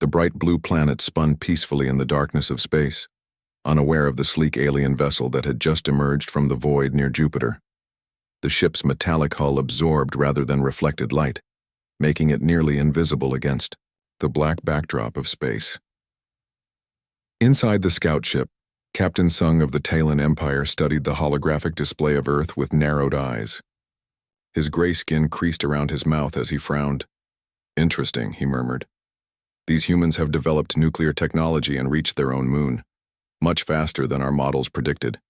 The bright blue planet spun peacefully in the darkness of space, unaware of the sleek alien vessel that had just emerged from the void near Jupiter. The ship's metallic hull absorbed rather than reflected light, making it nearly invisible against the black backdrop of space. Inside the scout ship, Captain Sung of the Talon Empire studied the holographic display of Earth with narrowed eyes. His gray skin creased around his mouth as he frowned. "Interesting," he murmured. "These humans have developed nuclear technology and reached their own moon, much faster than our models predicted."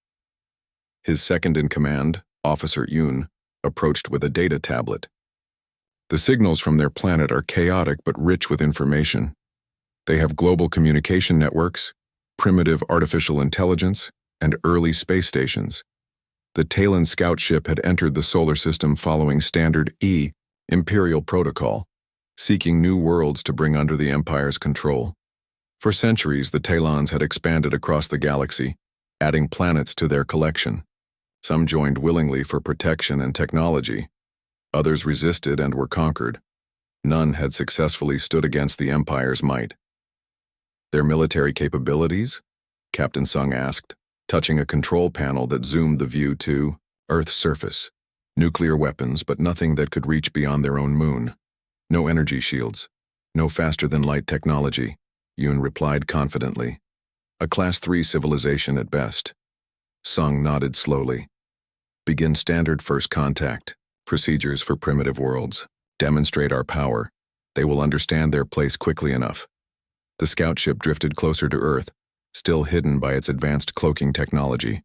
His second-in-command, Officer Yoon, approached with a data tablet. "The signals from their planet are chaotic but rich with information. They have global communication networks, primitive artificial intelligence, and early space stations. The Talon scout ship had entered the solar system following Standard E Imperial Protocol, seeking new worlds to bring under the Empire's control. For centuries, the Talons had expanded across the galaxy, adding planets to their collection. Some joined willingly for protection and technology. Others resisted and were conquered. None had successfully stood against the Empire's might." "Their military capabilities?" Captain Sung asked, touching a control panel that zoomed the view to Earth's surface. "Nuclear weapons, but nothing that could reach beyond their own moon. No energy shields. No faster-than-light technology," Yoon replied confidently. "A Class 3 civilization at best." Sung nodded slowly. "Begin standard first contact. Procedures for primitive worlds. Demonstrate our power. They will understand their place quickly enough." The scout ship drifted closer to Earth, still hidden by its advanced cloaking technology.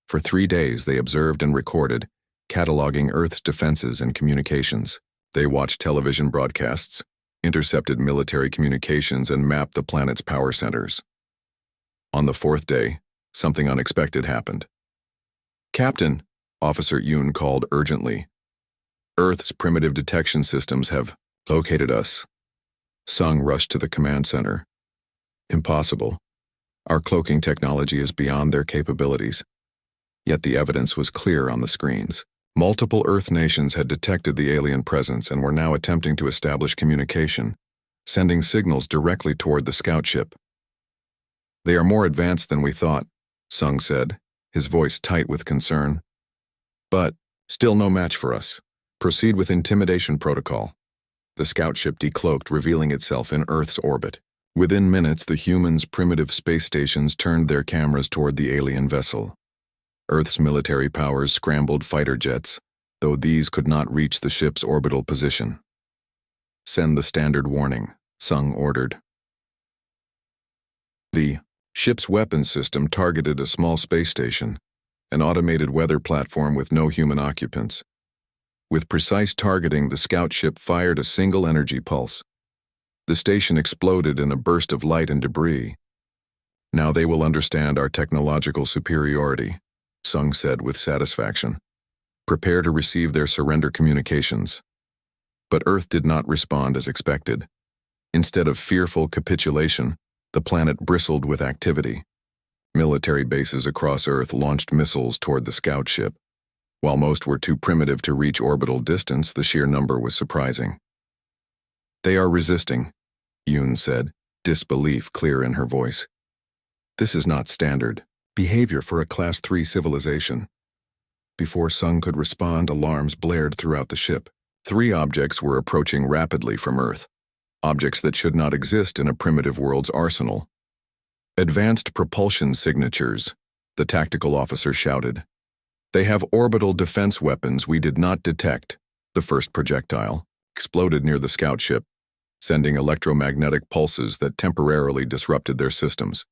For 3 days they observed and recorded, cataloging Earth's defenses and communications. They watched television broadcasts, intercepted military communications, and mapped the planet's power centers. On the 4th day, something unexpected happened. "Captain," Officer Yoon called urgently. "Earth's primitive detection systems have located us." Sung rushed to the command center. "Impossible. Our cloaking technology is beyond their capabilities." Yet the evidence was clear on the screens. Multiple Earth nations had detected the alien presence and were now attempting to establish communication, sending signals directly toward the scout ship. "They are more advanced than we thought," Sung said, his voice tight with concern. "But still no match for us. Proceed with intimidation protocol." The scout ship decloaked, revealing itself in Earth's orbit. Within minutes, the humans' primitive space stations turned their cameras toward the alien vessel. Earth's military powers scrambled fighter jets, though these could not reach the ship's orbital position. "Send the standard warning," Sung ordered. The ship's weapons system targeted a small space station, an automated weather platform with no human occupants. With precise targeting, the scout ship fired a single energy pulse. The station exploded in a burst of light and debris. "Now they will understand our technological superiority," Sung said with satisfaction. "Prepare to receive their surrender communications." But Earth did not respond as expected. Instead of fearful capitulation, the planet bristled with activity. Military bases across Earth launched missiles toward the scout ship. While most were too primitive to reach orbital distance, the sheer number was surprising. "They are resisting," Yoon said, disbelief clear in her voice. "This is not standard behavior for a Class 3 civilization." Before Sung could respond, alarms blared throughout the ship. 3 objects were approaching rapidly from Earth, objects that should not exist in a primitive world's arsenal. "Advanced propulsion signatures," the tactical officer shouted. "They have orbital defense weapons we did not detect." The first projectile exploded near the scout ship, sending electromagnetic pulses that temporarily disrupted their systems.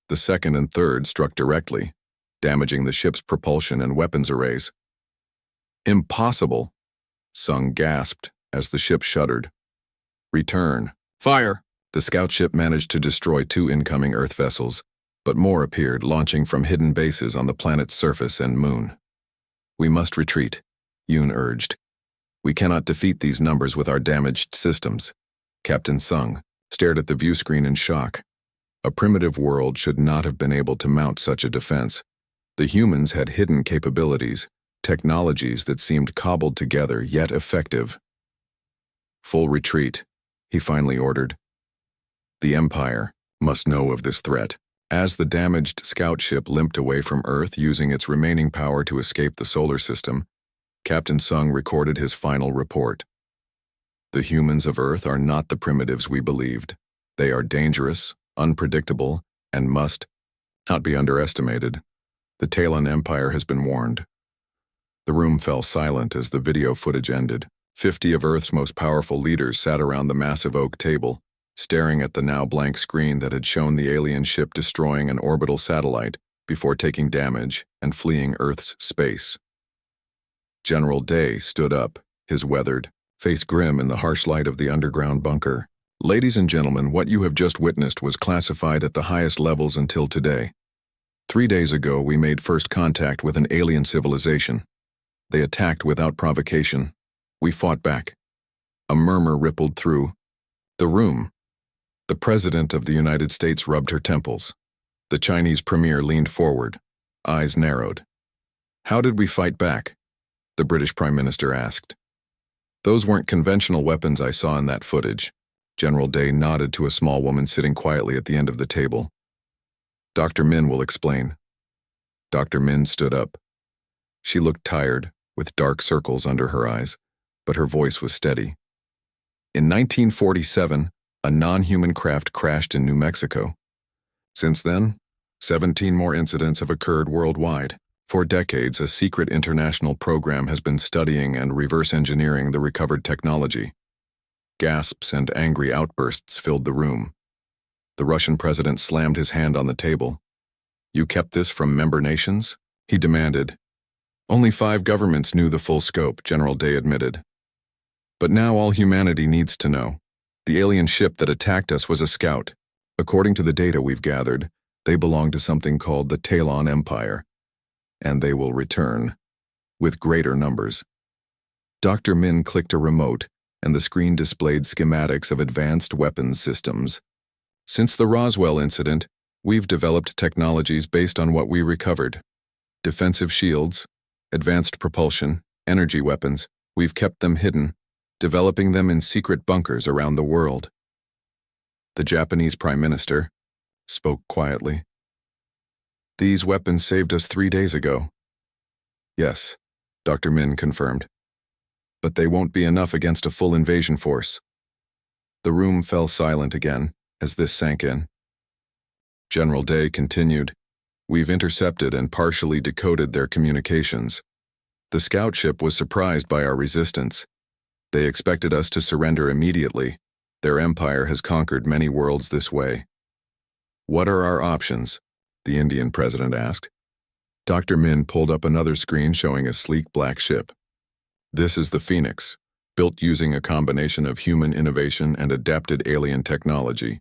The second and third struck directly, damaging the ship's propulsion and weapons arrays. "Impossible," Sung gasped as the ship shuddered. "Return. Fire!" The scout ship managed to destroy 2 incoming Earth vessels, but more appeared, launching from hidden bases on the planet's surface and moon. "We must retreat," Yoon urged. "We cannot defeat these numbers with our damaged systems." Captain Sung stared at the view screen in shock. A primitive world should not have been able to mount such a defense. The humans had hidden capabilities, technologies that seemed cobbled together yet effective. "Full retreat," he finally ordered. The Empire must know of this threat. As the damaged scout ship limped away from Earth using its remaining power to escape the solar system, Captain Sung recorded his final report. The humans of Earth are not the primitives we believed. They are dangerous, unpredictable, and must not be underestimated. The Talon Empire has been warned. The room fell silent as the video footage ended. 50 of Earth's most powerful leaders sat around the massive oak table, staring at the now blank screen that had shown the alien ship destroying an orbital satellite before taking damage and fleeing Earth's space. General Day stood up, his weathered face grim in the harsh light of the underground bunker. Ladies and gentlemen, what you have just witnessed was classified at the highest levels until today. 3 days ago, we made first contact with an alien civilization. They attacked without provocation. We fought back. A murmur rippled through the room. The President of the United States rubbed her temples. The Chinese premier leaned forward, eyes narrowed. How did we fight back? The British Prime Minister asked. Those weren't conventional weapons I saw in that footage. General Day nodded to a small woman sitting quietly at the end of the table. Dr. Min will explain. Dr. Min stood up. She looked tired, with dark circles under her eyes, but her voice was steady. In 1947, a non-human craft crashed in New Mexico. Since then, 17 more incidents have occurred worldwide. For decades, a secret international program has been studying and reverse engineering the recovered technology. Gasps and angry outbursts filled the room. The Russian president slammed his hand on the table. You kept this from member nations? He demanded. Only 5 governments knew the full scope, General Day admitted. But now all humanity needs to know. The alien ship that attacked us was a scout. According to the data we've gathered, they belong to something called the Talon Empire. And they will return, with greater numbers. Dr. Min clicked a remote, and the screen displayed schematics of advanced weapons systems. Since the Roswell incident, we've developed technologies based on what we recovered. Defensive shields, advanced propulsion, energy weapons, we've kept them hidden, developing them in secret bunkers around the world. The Japanese Prime Minister spoke quietly. These weapons saved us 3 days ago. Yes, Dr. Min confirmed. But they won't be enough against a full invasion force. The room fell silent again as this sank in. General Day continued. We've intercepted and partially decoded their communications. The scout ship was surprised by our resistance. They expected us to surrender immediately. Their empire has conquered many worlds this way. What are our options? The Indian president asked. Dr. Min pulled up another screen showing a sleek black ship. This is the Phoenix, built using a combination of human innovation and adapted alien technology.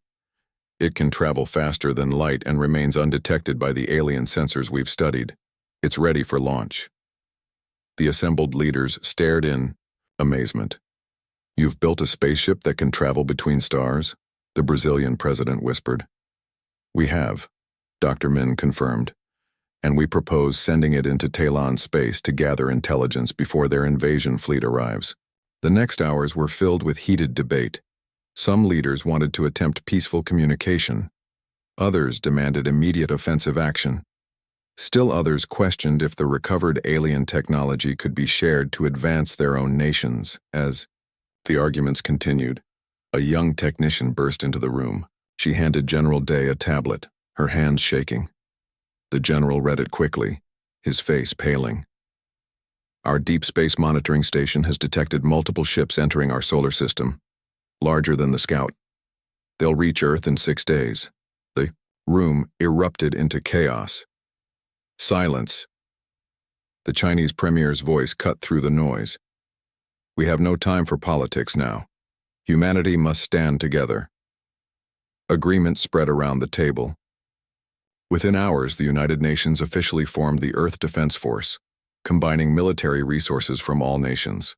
It can travel faster than light and remains undetected by the alien sensors we've studied. It's ready for launch. The assembled leaders stared in amazement. You've built a spaceship that can travel between stars? The Brazilian president whispered. We have, Dr. Min confirmed, and we propose sending it into Talon space to gather intelligence before their invasion fleet arrives. The next hours were filled with heated debate. Some leaders wanted to attempt peaceful communication. Others demanded immediate offensive action. Still others questioned if the recovered alien technology could be shared to advance their own nations. As the arguments continued, a young technician burst into the room. She handed General Day a tablet, her hands shaking. The general read it quickly, his face paling. Our deep space monitoring station has detected multiple ships entering our solar system, larger than the Scout. They'll reach Earth in 6 days. The room erupted into chaos. Silence. The Chinese premier's voice cut through the noise. We have no time for politics now. Humanity must stand together. Agreement spread around the table. Within hours, the United Nations officially formed the Earth Defense Force, combining military resources from all nations.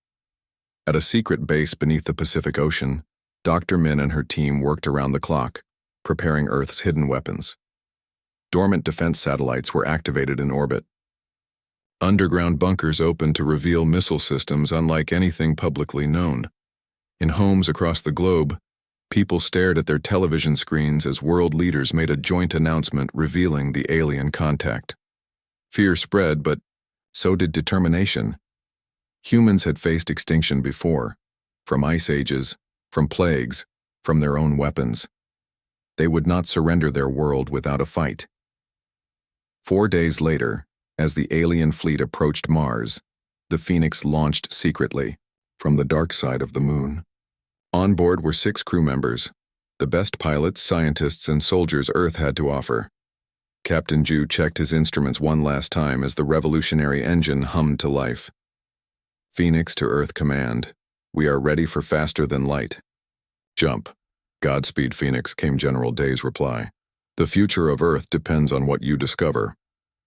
At a secret base beneath the Pacific Ocean, Dr. Min and her team worked around the clock, preparing Earth's hidden weapons. Dormant defense satellites were activated in orbit. Underground bunkers opened to reveal missile systems unlike anything publicly known. In homes across the globe, People stared at their television screens as world leaders made a joint announcement revealing the alien contact. Fear spread, but so did determination. Humans had faced extinction before, from ice ages, from plagues, from their own weapons. They would not surrender their world without a fight. 4 days later, as the alien fleet approached Mars, the Phoenix launched secretly from the dark side of the moon. On board were 6 crew members, the best pilots, scientists, and soldiers Earth had to offer. Captain Ju checked his instruments one last time as the revolutionary engine hummed to life. Phoenix to Earth command. We are ready for faster than light. Jump. Godspeed, Phoenix, came General Day's reply. The future of Earth depends on what you discover.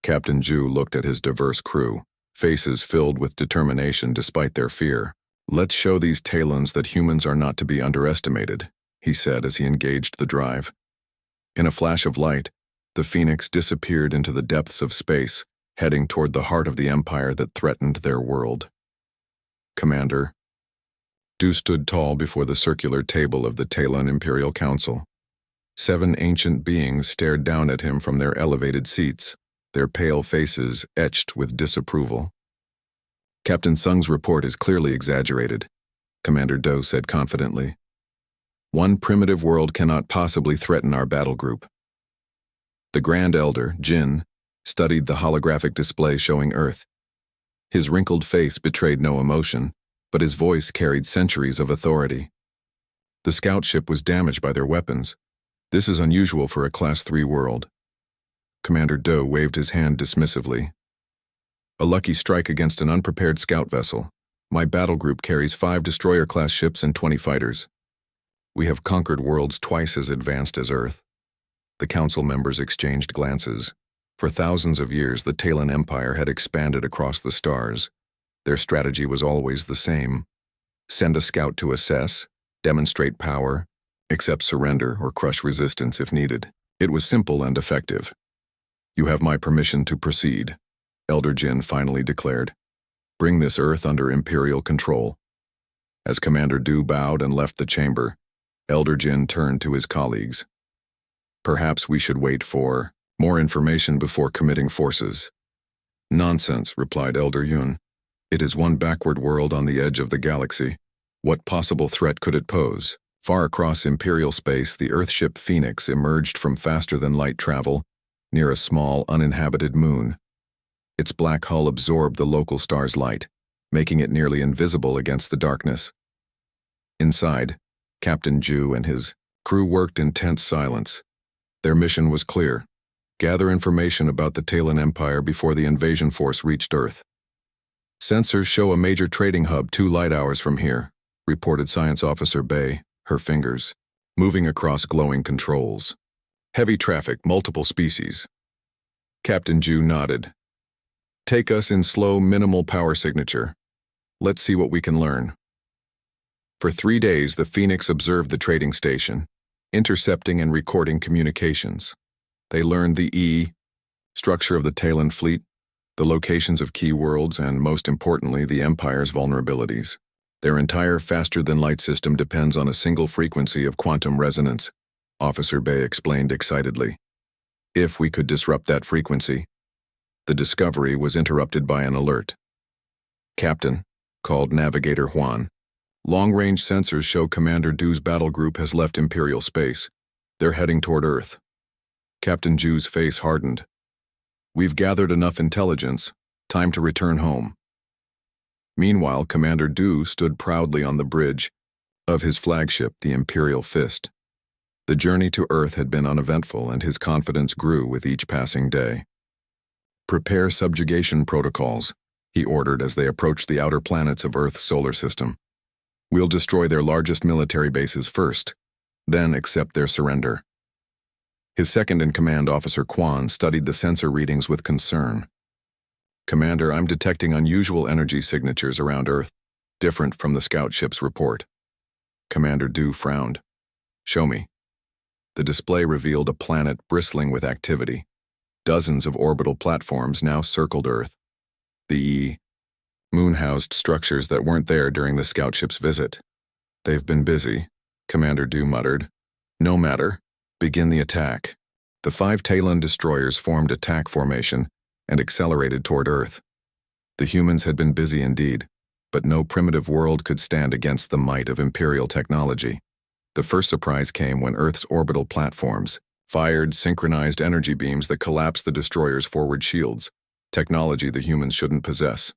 Captain Ju looked at his diverse crew, faces filled with determination despite their fear. Let's show these Talons that humans are not to be underestimated, he said as he engaged the drive. In a flash of light, the Phoenix disappeared into the depths of space, heading toward the heart of the empire that threatened their world. Commander. Du stood tall before the circular table of the Talon Imperial Council. 7 ancient beings stared down at him from their elevated seats, their pale faces etched with disapproval. Captain Sung's report is clearly exaggerated, Commander Do said confidently. One primitive world cannot possibly threaten our battle group. The Grand Elder, Jin, studied the holographic display showing Earth. His wrinkled face betrayed no emotion, but his voice carried centuries of authority. The scout ship was damaged by their weapons. This is unusual for a Class 3 world. Commander Do waved his hand dismissively. A lucky strike against an unprepared scout vessel. My battle group carries 5 destroyer-class ships and 20 fighters. We have conquered worlds twice as advanced as Earth. The council members exchanged glances. For thousands of years, the Talon Empire had expanded across the stars. Their strategy was always the same. Send a scout to assess, demonstrate power, accept surrender or crush resistance if needed. It was simple and effective. You have my permission to proceed, Elder Jin finally declared. Bring this Earth under Imperial control. As Commander Du bowed and left the chamber, Elder Jin turned to his colleagues. Perhaps we should wait for more information before committing forces. Nonsense, replied Elder Yun. It is one backward world on the edge of the galaxy. What possible threat could it pose? Far across Imperial space, the Earthship Phoenix emerged from faster-than-light travel near a small, uninhabited moon. Its black hull absorbed the local star's light, making it nearly invisible against the darkness. Inside, Captain Ju and his crew worked in tense silence. Their mission was clear: gather information about the Talon Empire before the invasion force reached Earth. Sensors show a major trading hub 2 light hours from here, reported Science Officer Bay, her fingers moving across glowing controls. Heavy traffic, multiple species. Captain Ju nodded. Take us in slow, minimal power signature. Let's see what we can learn. For 3 days, the Phoenix observed the trading station, intercepting and recording communications. They learned the structure of the Talon fleet, the locations of key worlds, and most importantly, the Empire's vulnerabilities. Their entire faster-than-light system depends on a single frequency of quantum resonance, Officer Bay explained excitedly. If we could disrupt that frequency. The discovery was interrupted by an alert. Captain, called Navigator Juan. Long-range sensors show Commander Du's battle group has left Imperial space. They're heading toward Earth. Captain Ju's face hardened. We've gathered enough intelligence. Time to return home. Meanwhile, Commander Du stood proudly on the bridge of his flagship, the Imperial Fist. The journey to Earth had been uneventful, and his confidence grew with each passing day. Prepare subjugation protocols, he ordered as they approached the outer planets of Earth's solar system. We'll destroy their largest military bases first, then accept their surrender. His second-in-command, Officer Quan, studied the sensor readings with concern. Commander, I'm detecting unusual energy signatures around Earth, different from the scout ship's report. Commander Du frowned. Show me. The display revealed a planet bristling with activity. Dozens of orbital platforms now circled Earth. The moon housed structures that weren't there during the scout ship's visit. They've been busy, Commander Du muttered. No matter. Begin the attack. The 5 Talon destroyers formed attack formation and accelerated toward Earth. The humans had been busy indeed, but no primitive world could stand against the might of Imperial technology. The first surprise came when Earth's orbital platforms fired synchronized energy beams that collapsed the destroyers' forward shields, technology the humans shouldn't possess.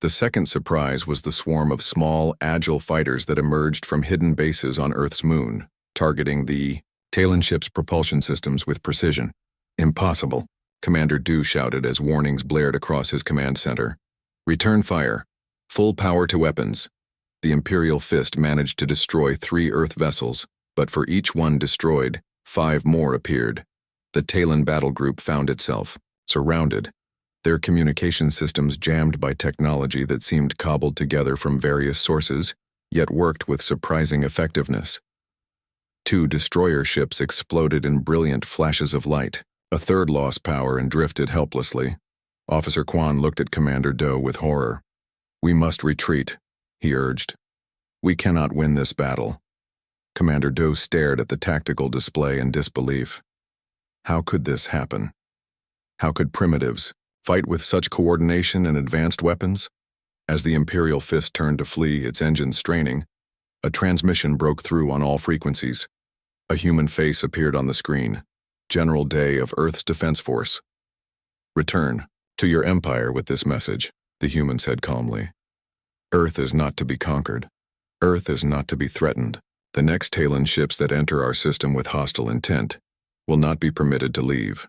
The second surprise was the swarm of small, agile fighters that emerged from hidden bases on Earth's moon, targeting the Talon ship's propulsion systems with precision. Impossible, Commander Du shouted as warnings blared across his command center. Return fire. Full power to weapons. The Imperial Fist managed to destroy 3 Earth vessels, but for each one destroyed, 5 more appeared. The Talon battle group found itself surrounded, their communication systems jammed by technology that seemed cobbled together from various sources, yet worked with surprising effectiveness. 2 destroyer ships exploded in brilliant flashes of light. A third lost power and drifted helplessly. Officer Quan looked at Commander Do with horror. We must retreat, he urged. We cannot win this battle. Commander Do stared at the tactical display in disbelief. How could this happen? How could primitives fight with such coordination and advanced weapons? As the Imperial Fist turned to flee, its engines straining, a transmission broke through on all frequencies. A human face appeared on the screen. General Day of Earth's Defense Force. Return to your empire with this message, the human said calmly. Earth is not to be conquered. Earth is not to be threatened. The next Talon ships that enter our system with hostile intent will not be permitted to leave.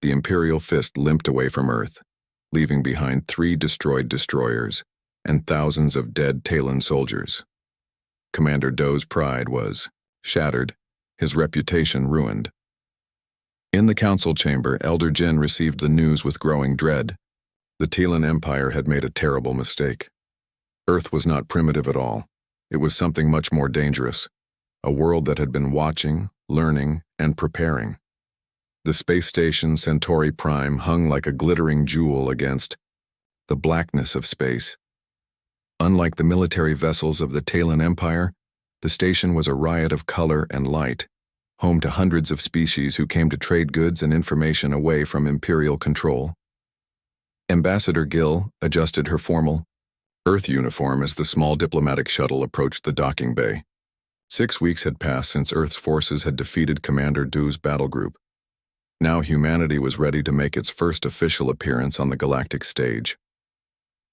The Imperial Fist limped away from Earth, leaving behind 3 destroyed destroyers and thousands of dead Talon soldiers. Commander Do's pride was shattered, his reputation ruined. In the council chamber, Elder Jin received the news with growing dread. The Talon Empire had made a terrible mistake. Earth was not primitive at all. It was something much more dangerous, a world that had been watching, learning, and preparing. The space station Centauri Prime hung like a glittering jewel against the blackness of space. Unlike the military vessels of the Talon Empire, the station was a riot of color and light, home to hundreds of species who came to trade goods and information away from Imperial control. Ambassador Gill adjusted her formal Earth uniform as the small diplomatic shuttle approached the docking bay. 6 weeks had passed since Earth's forces had defeated Commander Du's battle group. Now humanity was ready to make its first official appearance on the galactic stage.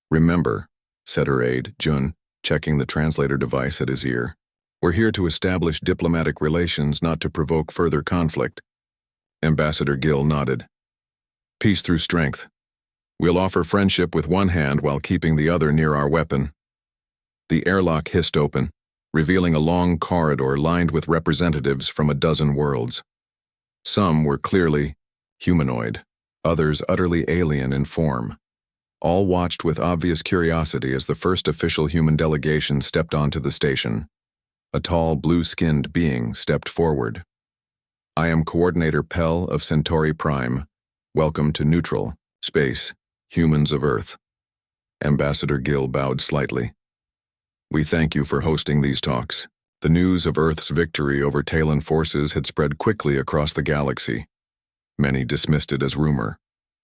Remember, said her aide, Jun, checking the translator device at his ear, we're here to establish diplomatic relations, not to provoke further conflict. Ambassador Gill nodded. Peace through strength. We'll offer friendship with one hand while keeping the other near our weapon. The airlock hissed open, revealing a long corridor lined with representatives from a dozen worlds. Some were clearly humanoid, others utterly alien in form. All watched with obvious curiosity as the first official human delegation stepped onto the station. A tall, blue-skinned being stepped forward. I am Coordinator Pell of Centauri Prime. Welcome to neutral space, humans of Earth. Ambassador Gill bowed slightly. We thank you for hosting these talks. The news of Earth's victory over Talon forces had spread quickly across the galaxy. Many dismissed it as rumor.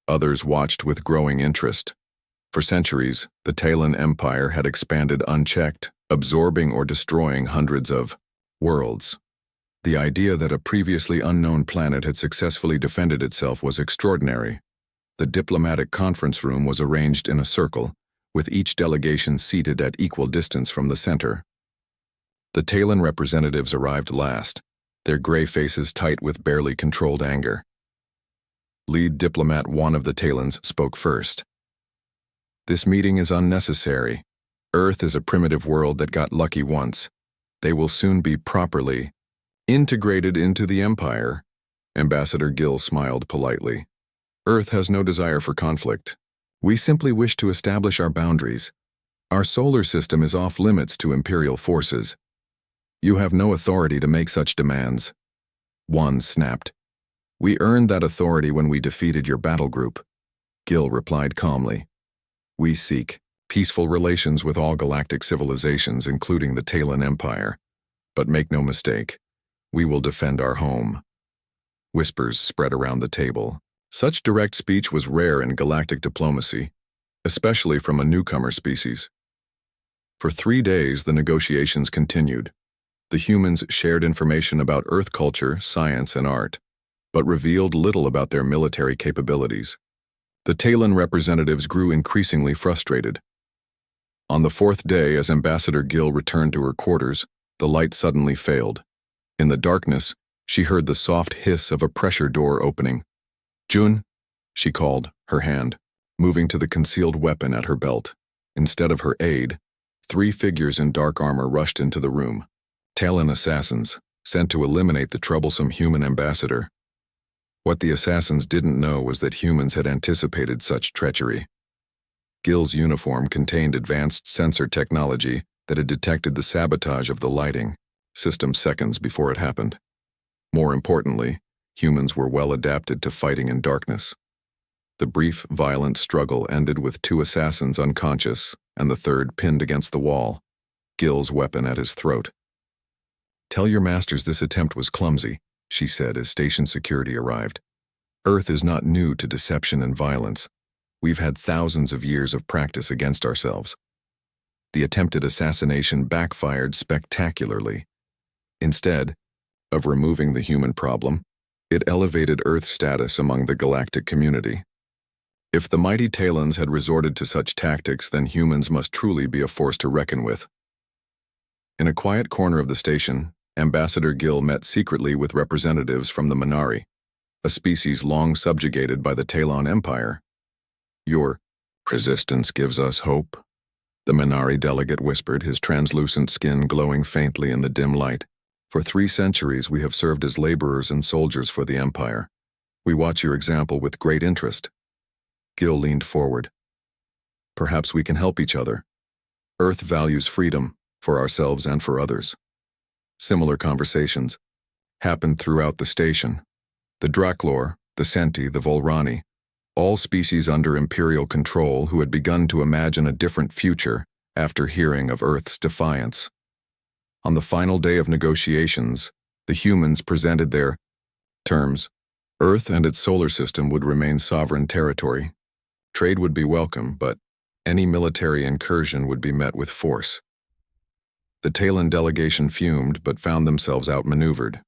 Others watched with growing interest. For centuries, the Talon Empire had expanded unchecked, absorbing or destroying hundreds of worlds. The idea that a previously unknown planet had successfully defended itself was extraordinary. The diplomatic conference room was arranged in a circle, with each delegation seated at equal distance from the center. The Talon representatives arrived last, their gray faces tight with barely controlled anger. Lead diplomat one of the Talons spoke first. This meeting is unnecessary. Earth is a primitive world that got lucky once. They will soon be properly integrated into the Empire. Ambassador Gill smiled politely. Earth has no desire for conflict. We simply wish to establish our boundaries. Our solar system is off limits to Imperial forces. You have no authority to make such demands. One snapped. We earned that authority when we defeated your battle group. Gill replied calmly. We seek peaceful relations with all galactic civilizations, including the Talon Empire. But make no mistake, we will defend our home." Whispers spread around the table. Such direct speech was rare in galactic diplomacy, especially from a newcomer species. For 3 days, the negotiations continued. The humans shared information about Earth culture, science, and art, but revealed little about their military capabilities. The Talon representatives grew increasingly frustrated. On the 4th day, as Ambassador Gill returned to her quarters, the light suddenly failed. In the darkness, she heard the soft hiss of a pressure door opening. "Jun," she called, her hand moving to the concealed weapon at her belt. Instead of her aide, 3 figures in dark armor rushed into the room. Talon assassins, sent to eliminate the troublesome human ambassador. What the assassins didn't know was that humans had anticipated such treachery. Gill's uniform contained advanced sensor technology that had detected the sabotage of the lighting system seconds before it happened. More importantly, humans were well adapted to fighting in darkness. The brief, violent struggle ended with 2 assassins unconscious and the 3rd pinned against the wall, Gill's weapon at his throat. "Tell your masters this attempt was clumsy," she said as station security arrived. "Earth is not new to deception and violence. We've had thousands of years of practice against ourselves." The attempted assassination backfired spectacularly. Instead of removing the human problem, it elevated Earth's status among the galactic community. If the mighty Talons had resorted to such tactics, then humans must truly be a force to reckon with. In a quiet corner of the station, Ambassador Gill met secretly with representatives from the Minari, a species long subjugated by the Talon Empire. "Your persistence gives us hope," the Minari delegate whispered, his translucent skin glowing faintly in the dim light. "For 3 centuries we have served as laborers and soldiers for the Empire. We watch your example with great interest." Gill leaned forward. "Perhaps we can help each other. Earth values freedom, for ourselves and for others." Similar conversations happened throughout the station. The Draklor, the Senti, the Volrani, all species under Imperial control who had begun to imagine a different future after hearing of Earth's defiance. On the final day of negotiations, the humans presented their terms. Earth and its solar system would remain sovereign territory. Trade would be welcome, but any military incursion would be met with force. The Talon delegation fumed but found themselves outmaneuvered.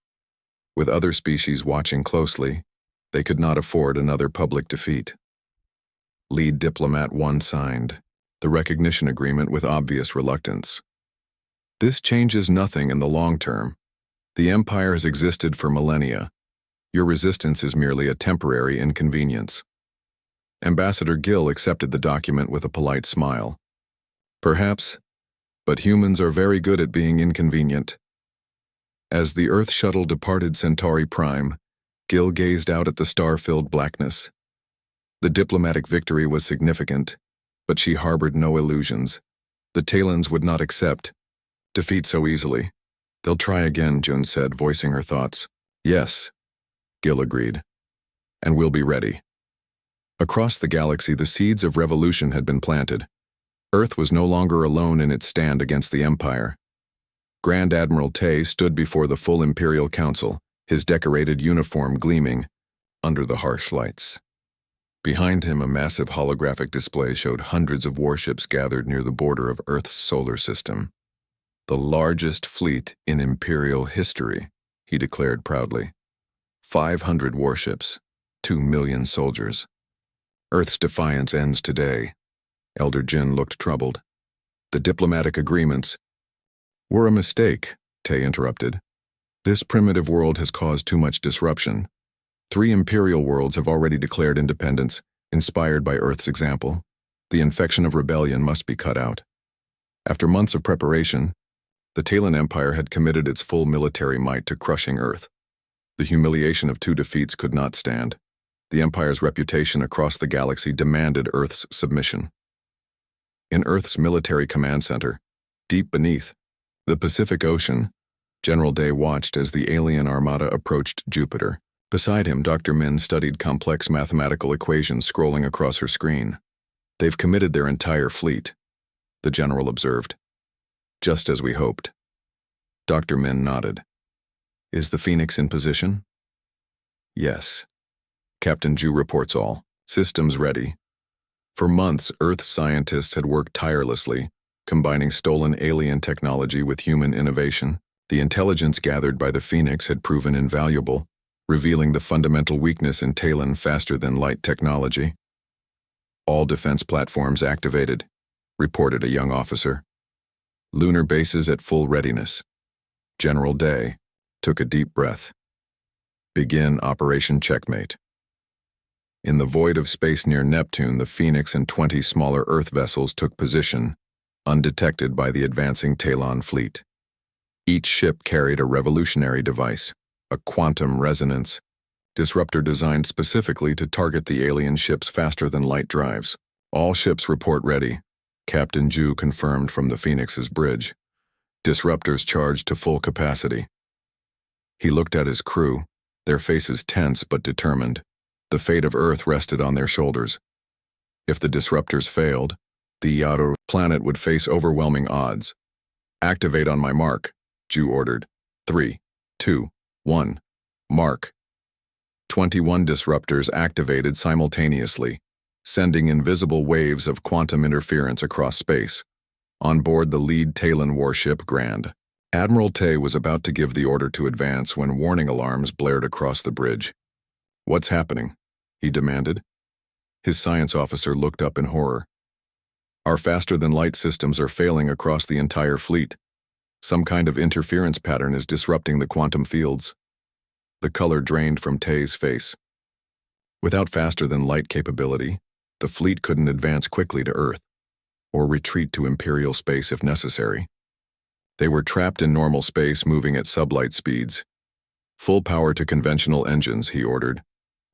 With other species watching closely, they could not afford another public defeat. Lead Diplomat 1 signed the recognition agreement with obvious reluctance. "This changes nothing in the long term. The Empire has existed for millennia. Your resistance is merely a temporary inconvenience." Ambassador Gill accepted the document with a polite smile. "Perhaps, but humans are very good at being inconvenient." As the Earth shuttle departed Centauri Prime, Gill gazed out at the star-filled blackness. The diplomatic victory was significant, but she harbored no illusions. The Talons would not accept defeat so easily. "They'll try again," Jun said, voicing her thoughts. "Yes," Gill agreed. "And we'll be ready." Across the galaxy, the seeds of revolution had been planted. Earth was no longer alone in its stand against the Empire. Grand Admiral Tay stood before the full Imperial Council, his decorated uniform gleaming under the harsh lights. Behind him, a massive holographic display showed hundreds of warships gathered near the border of Earth's solar system. "The largest fleet in Imperial history," he declared proudly. 500 warships, 2 million soldiers. "Earth's defiance ends today." Elder Jin looked troubled. "The diplomatic agreements were a mistake," Tay interrupted. "This primitive world has caused too much disruption. 3 Imperial worlds have already declared independence, inspired by Earth's example. The infection of rebellion must be cut out." After months of preparation, the Talon Empire had committed its full military might to crushing Earth. The humiliation of 2 defeats could not stand. The Empire's reputation across the galaxy demanded Earth's submission. In Earth's military command center, deep beneath the Pacific Ocean, General Day watched as the alien armada approached Jupiter. Beside him, Dr. Min studied complex mathematical equations scrolling across her screen. "They've committed their entire fleet," the general observed. "Just as we hoped." Dr. Min nodded. Is the Phoenix in position? Yes. Captain Ju reports all. Systems ready. For months, Earth scientists had worked tirelessly, combining stolen alien technology with human innovation. The intelligence gathered by the Phoenix had proven invaluable, revealing the fundamental weakness in Talon faster-than-light technology. All defense platforms activated, reported a young officer. Lunar bases at full readiness. General Day took a deep breath. Begin Operation Checkmate. In the void of space near Neptune, the Phoenix and 20 smaller Earth vessels took position, undetected by the advancing Talon fleet. Each ship carried a revolutionary device, a quantum resonance disruptor designed specifically to target the alien ship's faster-than-light drives. All ships report ready, Captain Ju confirmed from the Phoenix's bridge. Disruptors charged to full capacity. He looked at his crew, their faces tense but determined. The fate of Earth rested on their shoulders. If the disruptors failed, the Yaru planet would face overwhelming odds. Activate on my mark, Ju ordered. 3, 2, 1. Mark. 21 disruptors activated simultaneously, sending invisible waves of quantum interference across space. On board the lead Talon warship, Grand, Admiral Tay was about to give the order to advance when warning alarms blared across the bridge. What's happening? He demanded. His science officer looked up in horror. Our faster-than-light systems are failing across the entire fleet. Some kind of interference pattern is disrupting the quantum fields. The color drained from Tay's face. Without faster-than-light capability, the fleet couldn't advance quickly to Earth, or retreat to Imperial space if necessary. They were trapped in normal space, moving at sublight speeds. Full power to conventional engines, he ordered.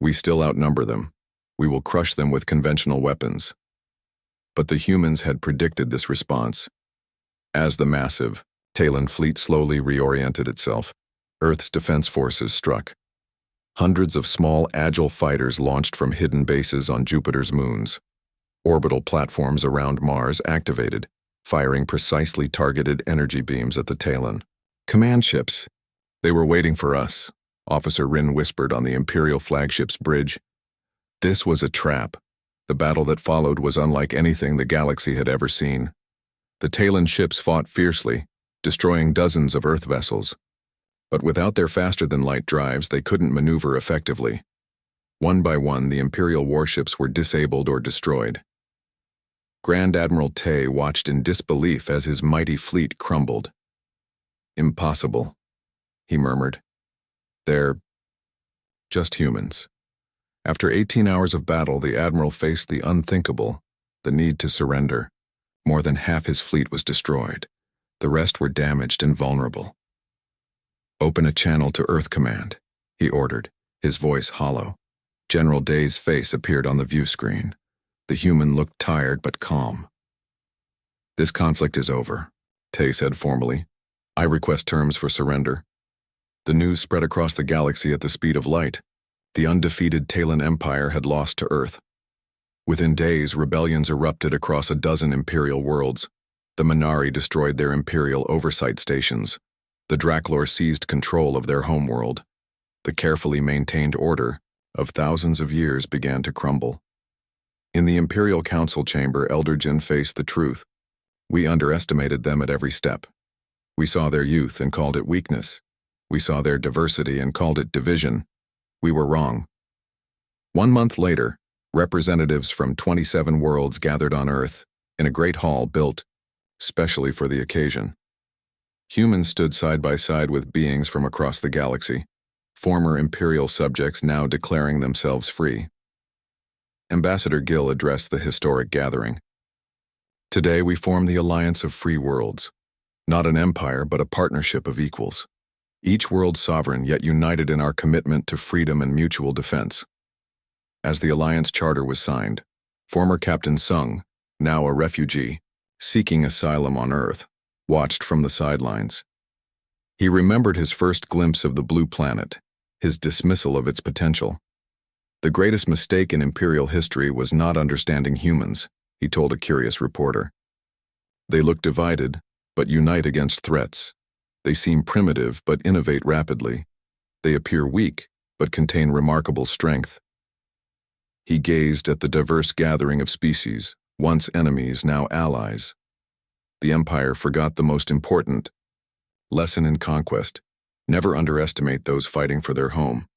We still outnumber them. We will crush them with conventional weapons. But the humans had predicted this response. As the massive Talon fleet slowly reoriented itself, Earth's defense forces struck. Hundreds of small, agile fighters launched from hidden bases on Jupiter's moons. Orbital platforms around Mars activated, firing precisely targeted energy beams at the Talon. Command ships. They were waiting for us, Officer Rin whispered on the Imperial flagship's bridge. This was a trap. The battle that followed was unlike anything the galaxy had ever seen. The Talon ships fought fiercely, destroying dozens of Earth vessels. But without their faster-than-light drives, they couldn't maneuver effectively. One by one, the Imperial warships were disabled or destroyed. Grand Admiral Tay watched in disbelief as his mighty fleet crumbled. Impossible, he murmured. They're just humans. After 18 hours of battle, the Admiral faced the unthinkable, the need to surrender. More than half his fleet was destroyed. The rest were damaged and vulnerable. Open a channel to Earth Command, he ordered, his voice hollow. General Day's face appeared on the view screen. The human looked tired but calm. This conflict is over, Tay said formally. I request terms for surrender. The news spread across the galaxy at the speed of light. The undefeated Talon Empire had lost to Earth. Within days, rebellions erupted across a dozen Imperial worlds. The Minari destroyed their Imperial oversight stations. The Draklor seized control of their homeworld. The carefully maintained order of thousands of years began to crumble. In the Imperial Council chamber, Elder Jin faced the truth. We underestimated them at every step. We saw their youth and called it weakness. We saw their diversity and called it division. We were wrong. 1 month later, representatives from 27 worlds gathered on Earth in a great hall built specially for the occasion. Humans stood side by side with beings from across the galaxy, former Imperial subjects now declaring themselves free. Ambassador Gill addressed the historic gathering. Today we form the Alliance of Free Worlds, not an empire but a partnership of equals. Each world sovereign yet united in our commitment to freedom and mutual defense. As the Alliance Charter was signed, former Captain Sung, now a refugee, seeking asylum on Earth, watched from the sidelines. He remembered his first glimpse of the blue planet, his dismissal of its potential. The greatest mistake in Imperial history was not understanding humans, he told a curious reporter. They look divided, but unite against threats. They seem primitive but innovate rapidly. They appear weak but contain remarkable strength. He gazed at the diverse gathering of species, once enemies, now allies. The Empire forgot the most important lesson in conquest: never underestimate those fighting for their home.